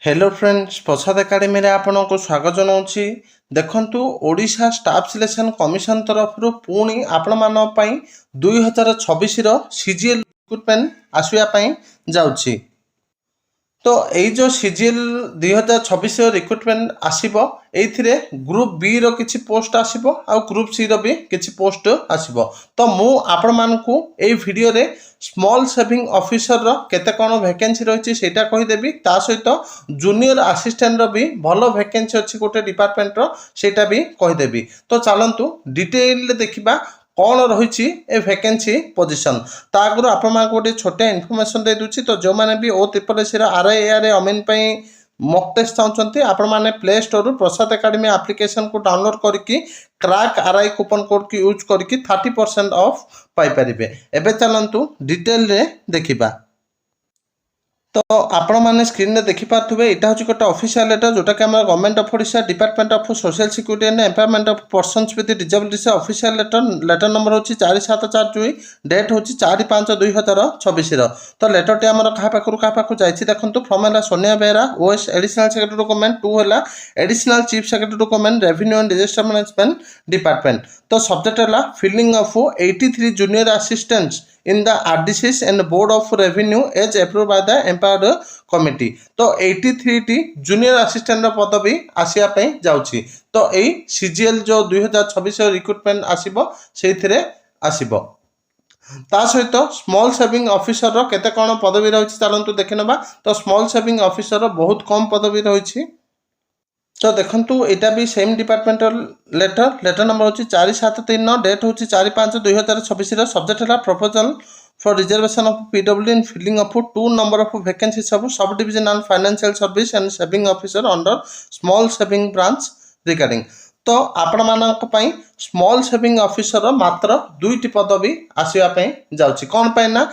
Hello friends प्रसाद academy रे आपनको स्वागत जनाऊँगी। देखंतु ओडिशा स्टाफ सिलेक्शन कमिशन तरफ पुणी आपण मान पई 2026 रो सीजीएल रिक्रुटमेंट आसुया पई जाउची। तो यही जो सीजीएल 2026 रिक्रुटमेंट आसीबो एथिरे ग्रुप बी रो किछि पोस्ट आसीबो आ ग्रुप सी रो भी किछि पोस्ट आसीबो। तो मु आपण मानकु एई वीडियो रे स्मॉल सेविंग ऑफिसर रो केते कोन वैकेंसी रहिछि सेटा कहि देबी। ता सहित जूनियर असिस्टेंट रो भी भलो वैकेंसी अछि गोटे डिपार्टमेंट रो सेटा भी कहि देबी। तो चलंतु डिटेल रे देखिबा कौन रही ए वैकेंसी पोजिशन। ता आगु आपण गोटे छोटे इनफॉरमेशन दे दूची। तो जो माने भी ओ ट्रिपल आरआईआर अमीन पई मॉक टेस्ट चाहते आपण माने प्ले स्टोर प्रसाद एकेडमी एप्लिकेशन को डाउनलोड करके क्रैक आरआई कूपन कोड की यूज करके 30% ऑफ पाई परिबे। एबे चलंतु डिटेल रे देखिबा। तो आपण मैंने स्क्रीन में देखिपे यहाँ हूँ गोटे ऑफिशियल लेटर जोटा कि government of Odisha department of social security and empowerment of persons with disability official letter number हूँ 4742 डेट हूँ 4/5/2026। तो लेटर टी आम क्या पाखु जाइए देखो। फ्रम है Sonia Behera OS additional secretary to government, 2 है additional chief secretary to government revenue and disaster management department. तो सब्जेक्ट है filling of 83 junior assistants in the RDCs and Board of Revenue as approved by the empowered committee। तो 83 T junior assistant पदवी आसिया पे जाउची। तो एई CGL जो 2026 recruitment आसीबो सेथिरे आसीबो। ता सहित स्मॉल सेविंग ऑफिसर रो केते कोन पदवी रहिछि चलंतु देखिनबा। तो स्मॉल सेविंग ऑफिसर रो बहुत कम पदवी रहिछि। तो देखंतु एटा भी सेम डिपार्टमेंटल लेटर नंबर हूँ 4739 डेट हूँ 4/5/2026। सब्जेक्ट है proposal for reservation of PW in filling of 2 number of vacancy sub division and financial service and saving officer under small saving branch regarding. तो आपण मानक पई स्मॉल सेविंग ऑफिसर मात्र 2टी पदवी आसीबा पई जाउची। कोन पई ना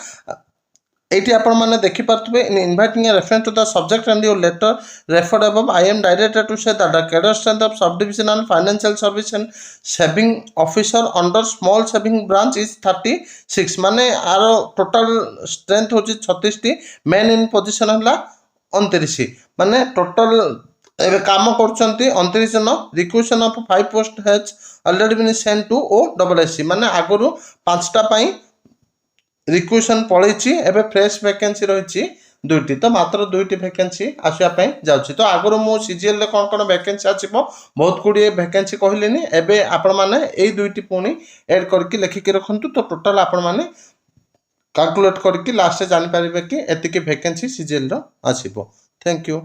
एटी आपण माने देखि पारथबे in inviting a reference to the subject and your letter referred above I am directed to say that the cadre strength of sub division and financial service and saving officer under small saving branch is 36। माने are total strength होची 36 T. Main इन position हला 29। माने total एबे काम करछंती 29 जन। Requisition of 5 post has already been send to OSSC। माने आगरु 5टा पई रिक्वेशन पड़े एबे फ्रेश वैकेंसी रही 2टी। तो मात्र 2टी वैकेंसी आसवाई जाऊँगी। तो आगुरी मु सीजीएल कौन कौन वैकेंसी आसो बहुत गुड़िए वैकेंसी कहलिनी। एबे आपण माने एई 2टी पुणी एड करके लिखिकी रखुद। तो टोटाल आपण माने कैलकुलेट करके लास्ट जानी पारिबे कि एतिकी वैकेंसी सीजीएल रो आसीबो। Thank you.